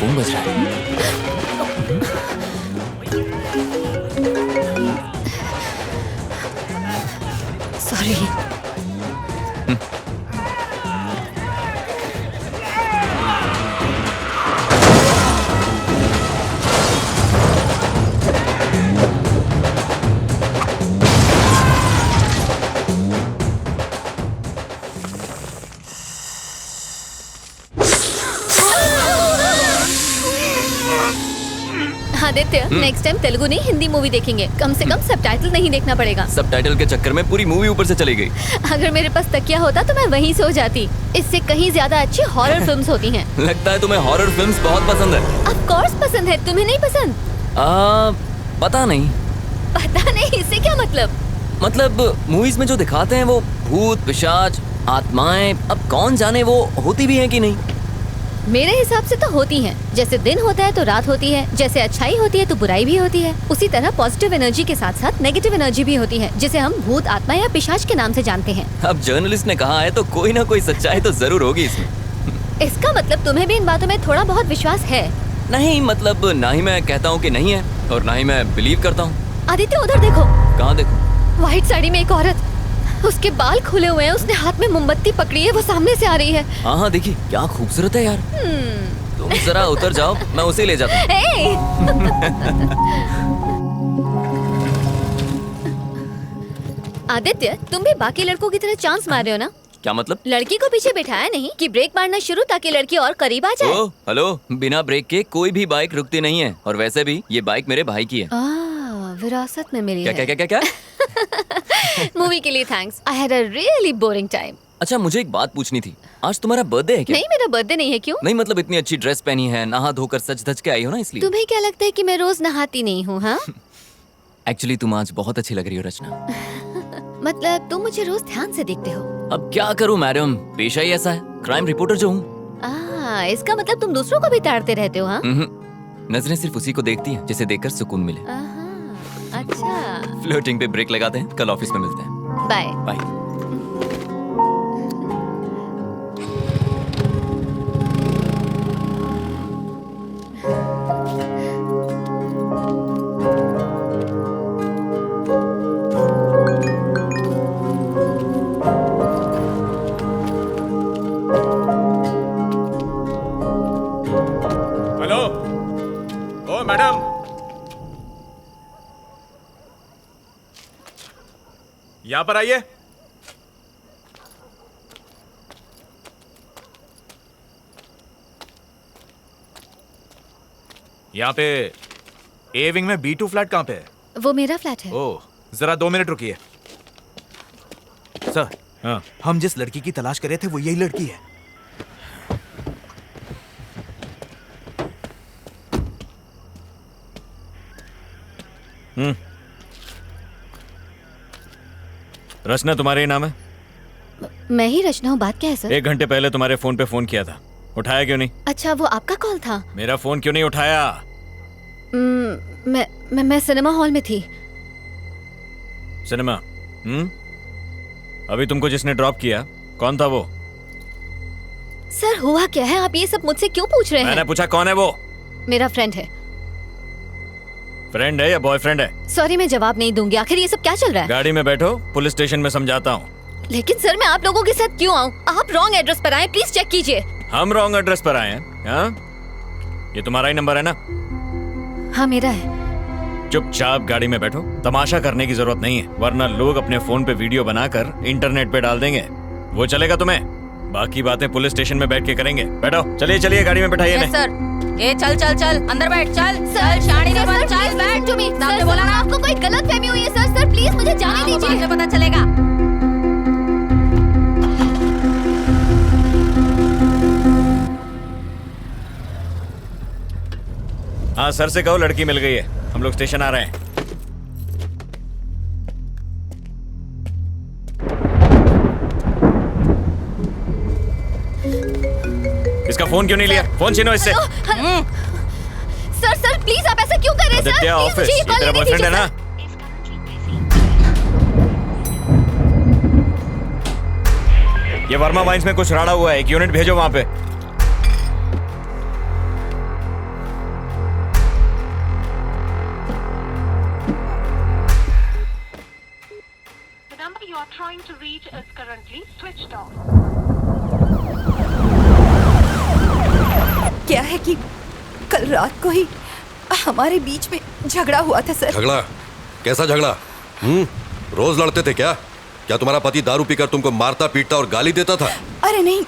Phone बज रहा है। Sorry. Aditya, next time Telugu नहीं हिंदी मूवी देखेंगे। कम से कम सबटाइटल नहीं देखना पड़ेगा। सबटाइटल के चक्कर में पूरी मूवी ऊपर से चली गई। अगर मेरे पास तकिया होता तो मैं वहीं सो जाती। इससे कहीं ज्यादा अच्छी हॉरर फिल्म्स होती हैं। लगता है तुम्हें हॉरर फिल्म्स बहुत पसंद है। ऑफ कोर्स पसंद है, तुम्हें नहीं पसंद? पता नहीं। पता नहीं, इससे क्या मतलब मूवीज में जो दिखाते हैं वो भूत पिशाच आत्माएं, अब कौन जाने वो होती भी हैं कि नहीं। मेरे हिसाब से तो होती हैं। जैसे दिन होता है तो रात होती है, जैसे अच्छाई होती है तो बुराई भी होती है, उसी तरह पॉजिटिव एनर्जी के साथ साथ नेगेटिव एनर्जी भी होती है, जिसे हम भूत आत्मा या पिशाच के नाम से जानते हैं। अब जर्नलिस्ट ने कहा है तो कोई ना कोई सच्चाई तो जरूर होगी इसमें। इसका मतलब तुम्हें भी इन बातों में थोड़ा बहुत विश्वास है? नहीं, मतलब ना ही मैं कहता हूँ कि नहीं है और ना ही मैं बिलीव करता हूँ। आदित्य, उधर देखो। कहाँ देखो? व्हाइट साड़ी में एक औरत, उसके बाल खुले हुए हैं, उसने हाथ में मोमबत्ती पकड़ी है, वो सामने से आ रही है। हाँ देखिए क्या खूबसूरत है यार। तुम जरा उतर जाओ, मैं उसे ले जाता हूँ। आदित्य, तुम भी बाकी लड़कों की तरह चांस मार रहे हो ना? क्या मतलब? लड़की को पीछे बिठाया नहीं कि ब्रेक मारना शुरू ताकि लड़की और करीब आ जाए। हेलो, बिना ब्रेक के कोई भी बाइक रुकती नहीं है और वैसे भी ये बाइक मेरे भाई की है। विरासत में मिली क्या है। क्या क्या क्या क्या? मूवी के लिए thanks. I had a really boring time. अच्छा, मुझे एक बात पूछनी थी। आज तुम्हारा बर्थडे है क्या? नहीं, मेरा बर्थडे नहीं है। क्यों? नहीं मतलब इतनी अच्छी ड्रेस पहनी है, नहा धोकर सज धज के आई हो ना, इसलिए। तुम्हें क्या लगता है कि मैं रोज नहाती नहीं हूँ? हाँ। एक्चुअली तुम आज बहुत अच्छी लग रही हो रचना। मतलब तुम मुझे रोज ध्यान से देखते हो? अब क्या करूं मैडम, पेशा ही ऐसा है, क्राइम रिपोर्टर जो हूँ। इसका मतलब तुम दूसरों को भी ताड़ते रहते हो? हाँ। नजरें सिर्फ उसी को देखती हैं जिसे देखकर सुकून मिले। अच्छा। फ्लर्टिंग पे ब्रेक लगाते हैं, कल ऑफिस में मिलते हैं। Bye bye. हेलो, ओ मैडम, यहाँ पर आइए। यहाँ पे ए विंग में B2 फ्लैट कहाँ पे है? वो मेरा फ्लैट है। ओह, जरा 2 मिनट रुकिए। सर, हाँ, हम जिस लड़की की तलाश कर रहे थे वो यही लड़की है। रचना तुम्हारे ही नाम है? मैं ही रचना हूँ। बात क्या है सर? 1 घंटे पहले तुम्हारे फोन पे फोन किया था, उठाया क्यों नहीं? अच्छा, वो आपका कॉल था? मेरा फोन क्यों नहीं उठाया? मैं सिनेमा हॉल में थी। सिनेमा? अभी तुमको जिसने ड्रॉप किया कौन था वो? सर, हुआ क्या है? आप ये सब मुझसे क्यों पूछ रहे हैं? मैंने पूछा कौन है वो? मेरा फ्रेंड है। फ्रेंड है या बॉयफ्रेंड है? सॉरी, मैं जवाब नहीं दूंगी। आखिर ये सब क्या चल रहा है? गाड़ी में बैठो, पुलिस स्टेशन में समझाता हूँ। लेकिन सर, मैं आप लोगों के साथ क्यों आऊँ? आप रॉन्ग एड्रेस पर आए, प्लीज चेक कीजिए। हम रॉन्ग एड्रेस पर आए हैं? हाँ? ये तुम्हारा ही नंबर है ना? हाँ, मेरा है। चुपचाप गाड़ी में बैठो, तमाशा करने की जरूरत नहीं है, वरना लोग अपने फोन पे वीडियो बनाकर इंटरनेट पे डाल देंगे। वो चलेगा तुम्हें? बाकी बातें पुलिस स्टेशन में बैठ के करेंगे। बैठो, चलिए चलिए गाड़ी में बैठाइए। Yes sir. ए चल चल चल अंदर बैठ। चल सर, शानी ने सर, चल बैठ। टू मी। सामने सर, बोला ना। आपको कोई गलतफहमी हुई है सर। सर प्लीज मुझे जाने वो बाद दीजिए। में पता चलेगा। हाँ, सर से कहो लड़की मिल गई है, हम लोग स्टेशन आ रहे हैं। इसका फोन क्यों नहीं लिया? फोन छीनो इससे। सर प्लीज आप ऐसा क्यों कर रहे हैं? सर आदित्य, प्लीज ऑफिस, मुझे ये कॉल तेरा नहीं बॉयफ्रेंड है दीजिए, ना? सर। ये वर्मा वाइन्स में कुछ राड़ा हुआ है, 1 यूनिट भेजो वहां पे। number you are trying to reach is currently switched off. क्या है कि कल रात को ही हमारे बीच में झगड़ा हुआ था सर। झगड़ा? कैसा झगड़ा? रोज लड़ते थे क्या? क्या तुम्हारा पति दारू पीकर तुमको मारता पीटता और गाली देता था? अरे नहीं,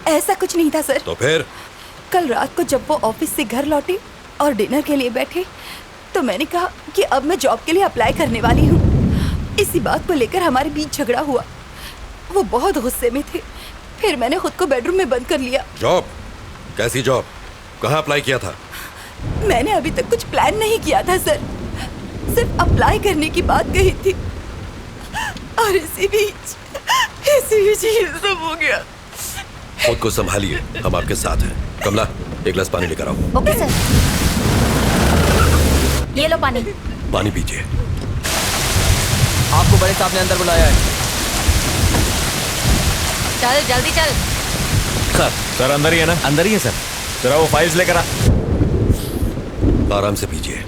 ऐसा कुछ नहीं था सर। तो फिर? कल रात को जब वो ऑफिस से घर लौटे और डिनर के लिए बैठे तो मैंने कहा कि अब मैं जॉब के लिए अप्लाई करने वाली हूँ। इसी बात को लेकर हमारे बीच झगड़ा हुआ। वो बहुत गुस्से में थे। फिर मैंने खुद को बेडरूम में बंद कर लिया। जॉब? कैसी जॉब? कहाँ अप्लाई किया था? मैंने अभी तक कुछ प्लान नहीं किया था सर, सिर्फ अप्लाई करने की बात कही थी और इसी बीच ये सब हो गया। खुद को संभालिए, हम आपके साथ हैं। कमला, एक गिलास पानी लेकर आओ। Okay sir. ये लो पानी। पानी पीजिए। आपको बड़े साहब ने अंदर बुलाया है। चल जल्दी चल। सर अंदर ही है ना? अंदर ही है सर। जरा वो फाइल्स लेकर आ। आराम से पीजिए।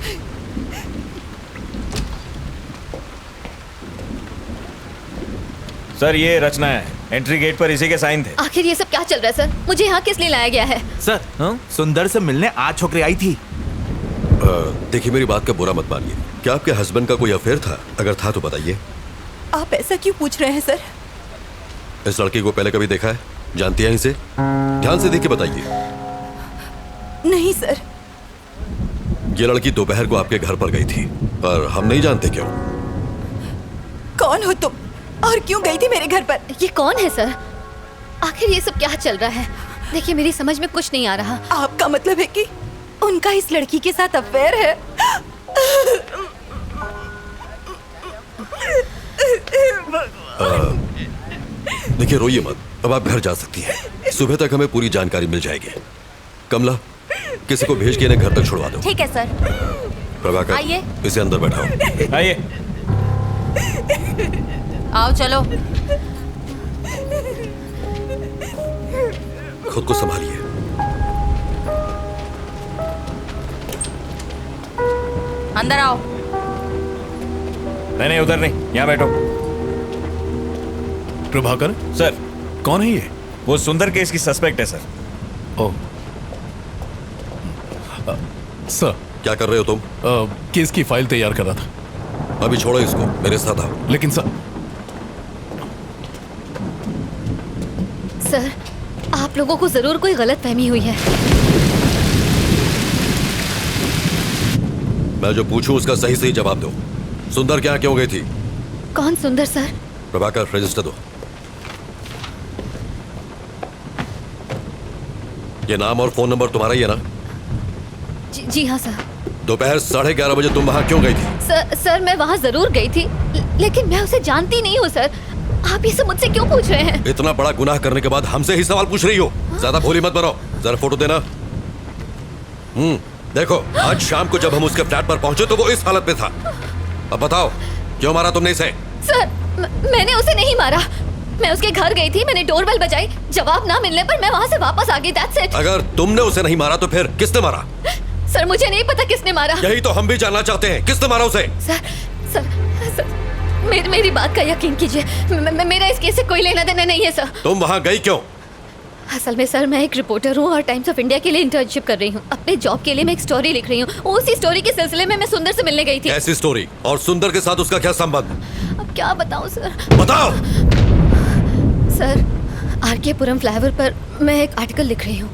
सर ये रचना है, एंट्री गेट पर इसी के साइन थे। आखिर ये सब क्या चल रहा है सर? मुझे यहाँ किस लिए लाया गया है? सर, सुंदर से मिलने आज छोकरी आई थी। देखिए, मेरी बात का बुरा मत मानिए। क्या आपके हस्बैंड का कोई अफेयर था? अगर था तो बताइए। आप ऐसा क्यों पूछ रहे हैं सर? इस लड़की को पहले कभी देखा है? जानती हैं इसे? ध्यान से देख के बताइए। नहीं सर। ये लड़की दोपहर को आपके घर पर गई थी, पर हम नहीं जानते क्यों। कौन हो तुम और क्यों गई थी मेरे घर पर? ये कौन है सर? आखिर ये सब क्या चल रहा है? देखिए, मेरी समझ में कुछ नहीं आ रहा। आपका मतलब है कि उनका इस लड़की के साथ अफेयर है? देखिए, रोइए मत। अब आप घर जा सकती हैं। सुबह तक हमें पूरी जानकारी मिल जाएगी। कमला, किसी को भेज के इन्हें घर तक छुड़वा दो। ठीक है सर। प्रभाकर, आइए। इसे अंदर बैठाओ। आइए। आओ चलो। खुद को संभालिए। अंदर आओ। नहीं उधर नहीं, यहाँ बैठो। प्रभाकर सर, कौन है ये? वो सुंदर केस की सस्पेक्ट है सर। ओह सर, क्या कर रहे हो तुम? केस की फाइल तैयार कर रहा था। अभी छोड़ो इसको, मेरे साथ आओ। लेकिन सर आप लोगों को जरूर कोई गलतफहमी हुई है। मैं जो पूछूं उसका सही सही जवाब दो। सुंदर क्या क्यों गई थी? कौन सुंदर सर? प्रभाकर, रजिस्टर दो। ये नाम और फोन नंबर तुम्हारा ही है ना? जी हाँ सर। दोपहर 11:30 बजे तुम वहां क्यों गई थी? सर मैं वहाँ जरूर गई थी, लेकिन मैं उसे जानती नहीं हूँ सर। आप ये सब मुझसे क्यों पूछ रहे हैं? इतना बड़ा गुनाह करने के बाद हमसे ही सवाल पूछ रही हो? ज्यादा भोली मत बनो। जरा फोटो देना। देखो, आज शाम को जब हम उसके फ्लैट पर पहुंचे तो वो इस हालत में था। अब बताओ, क्यों मारा तुमने इसे? सर, मैंने उसे नहीं मारा। मैं उसके घर गई थी, मैंने डोरबेल बजाई, जवाब ना मिलने पर मैं वहाँ से वापस आ गई। That's it। अगर तुमने उसे नहीं मारा तो फिर किसने मारा? सर, मुझे नहीं पता किसने मारा। यही तो हम भी जानना चाहते हैं, किसने मारा उसे? सर, मेरी बात का यकीन कीजिए। मेरा इस केस से कोई लेना देना नहीं है सर। तुम वहाँ गई क्यों? असल में सर, मैं एक रिपोर्टर हूँ और टाइम्स ऑफ इंडिया के लिए इंटर्नशिप कर रही हूँ। अपने जॉब के लिए मैं एक स्टोरी लिख रही हूँ। उसी स्टोरी के सिलसिले में मैं सुंदर से मिलने गई थी। ऐसी स्टोरी? और सुंदर के साथ उसका क्या संबंध? अब क्या बताऊँ सर? बताओ। सर, आरके पुरम फ्लाईओवर पर मैं एक आर्टिकल लिख रही हूँ।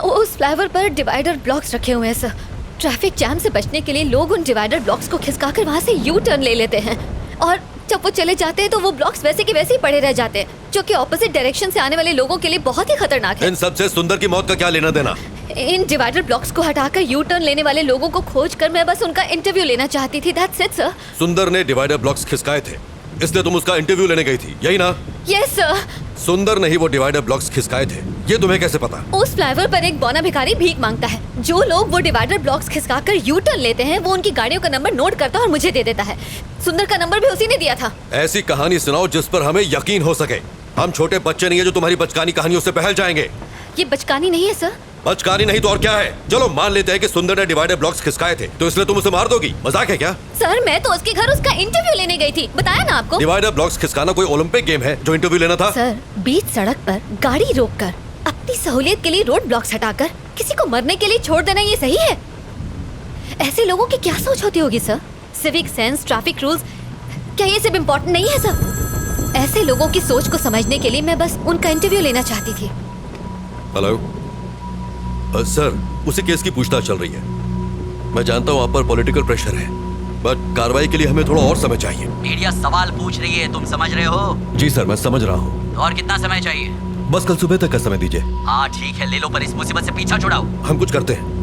उस फ्लाईओवर पर डिवाइडर ब्लॉक्स रखे हुए हैं सर। ट्रैफिक जैम से बचने के लिए लोग उन डिवाइडर ब्लॉक्स को खिसकाकर वहाँ से यू टर्न ले लेते हैं, और जब वो चले जाते हैं तो वो ब्लॉक्स वैसे के वैसे ही पड़े रह जाते हैं, जो कि ऑपोजिट डायरेक्शन से आने वाले लोगों के लिए बहुत ही खतरनाक है। इन सबसे सुंदर की मौत का क्या लेना देना? इन डिवाइडर ब्लॉक्स को हटाकर यू टर्न लेने वाले लोगों को खोजकर मैं बस उनका इंटरव्यू लेना चाहती थी। That's it, sir. सुंदर ने डिवाइडर ब्लॉक्स खिसकाए थे, इसलिए तुम उसका इंटरव्यू लेने गई थी, यही ना? Yes sir. सुंदर ने ही वो डिवाइडर ब्लॉक्स खिसकाए थे, ये तुम्हें कैसे पता? उस फ्लाईओवर पर एक बौना भिखारी भीख मांगता है। जो लोग वो डिवाइडर ब्लॉक्स खिसकाकर यू टर्न लेते हैं, वो उनकी गाड़ियों का नंबर नोट करता है और मुझे दे देता है। सुंदर का नंबर भी उसी ने दिया था। ऐसी कहानी सुनाओ जिस पर हमें यकीन हो सके। हम छोटे बच्चे नहीं है जो तुम्हारी बचकानी कहानियों से बहल जाएंगे। ये बचकानी नहीं है सर, बचकानी नहीं तो और क्या है। चलो मान लेते हैं कि सुंदर ने डिवाइडर ब्लॉक्स खिसकाए थे, तो इसलिए तुम उसे मार दोगी? मजाक है क्या? सर मैं तो उसके घर उसका इंटरव्यू लेने गई थी, बताया ना आपको। डिवाइडर ब्लॉक्स खिसकाना कोई ओलंपिक गेम है जो इंटरव्यू लेना था? सर बीच सड़क पर गाड़ी रोककर अपनी सहूलियत के लिए रोड ब्लॉक्स हटाकर किसी को मरने के लिए छोड़ देना ये सही है? ऐसे लोगों की क्या सोच होती होगी sir? Civic sense, traffic rules, क्या ये सब इम्पोर्टेंट नहीं है सर? ऐसे लोगों की सोच को समझने के लिए मैं बस उनका इंटरव्यू लेना चाहती थी। हेलो सर, उसी केस की पूछताछ चल रही है। मैं जानता हूँ आप पर पॉलिटिकल प्रेशर है, बट कार्रवाई के लिए हमें थोड़ा और समय चाहिए। मीडिया सवाल पूछ रही है, तुम समझ रहे हो? जी सर, मैं समझ रहा हूँ। और कितना समय चाहिए? बस कल सुबह तक का समय दीजिए। हाँ ठीक है, ले लो, पर इस मुसीबत से पीछा छुड़ाओ। हम कुछ करते हैं।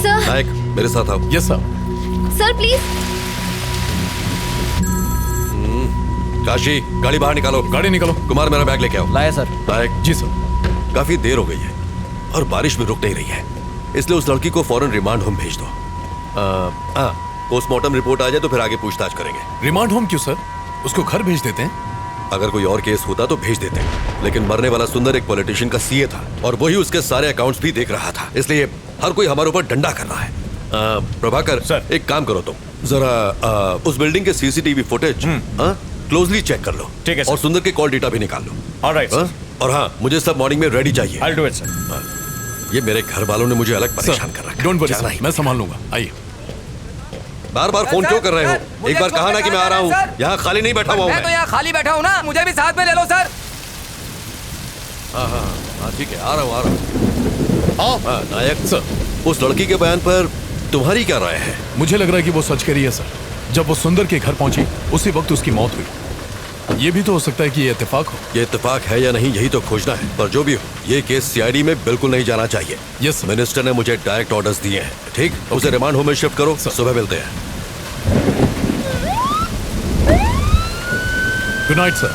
सर नायक, मेरे साथ आओ। Yes sir. Sir please. Kashi, गाड़ी बाहर निकालो। गाड़ी निकालो। कुमार, मेरा बैग लेके आओ। लाया सर। नायक जी सर। काफी देर हो गई है और बारिश भी रुक नहीं रही है, इसलिए उस लड़की को फौरन रिमांड होम भेज दो। पोस्टमार्टम रिपोर्ट आ जाए तो फिर आगे पूछताछ करेंगे। रिमांड होम क्यों सर? उसको घर भेज देते हैं। अगर कोई और केस होता तो भेज देते, लेकिन मरने वाला सुंदर एक पॉलिटिशियन का सीए था और वही उसके सारे अकाउंट्स भी देख रहा था, इसलिए हर कोई हमारे ऊपर डंडा कर रहा है। प्रभाकर सर। एक काम करो तुम, जरा उस बिल्डिंग के सीसीटीवी फुटेज क्लोजली चेक कर लो। ठीक है, सर। और सुंदर के कॉल डेटा भी निकाल लो। Alright sir. और हाँ, मुझे सब मॉर्निंग में रेडी चाहिए। I do it sir. ये मेरे घर वालों ने मुझे अलग परेशान कर रखा है। डोंट वरी जाना सर, ही मैं संभाल लूंगा। आइए। बार बार फोन क्यों कर रहे हो? एक बार कहा ना कि मैं आ रहा हूँ। यहाँ खाली नहीं बैठा हुआ हूँ मैं तो यहाँ खाली बैठा हूँ ना, मुझे भी साथ में ले लो सर। हाँ ठीक है, आ रहा हूँ। हाँ, नायक सर, उस लड़की के बयान पर तुम्हारी क्या राय है? मुझे लग रहा है कि वो सच कह रही है सर। जब वो सुंदर के घर पहुंची उसी वक्त उसकी मौत हुई। ये भी तो हो सकता है कि ये इत्तेफाक हो। ये इत्तेफाक है या नहीं, यही तो खोजना है। पर जो भी हो, ये केस सीआईडी में बिल्कुल नहीं जाना चाहिए। Yes sir. मिनिस्टर ने मुझे डायरेक्ट ऑर्डर्स दिए हैं। ठीक, उसे रिमांड होम में शिफ्ट करो। सुबह मिलते हैं। Good night sir.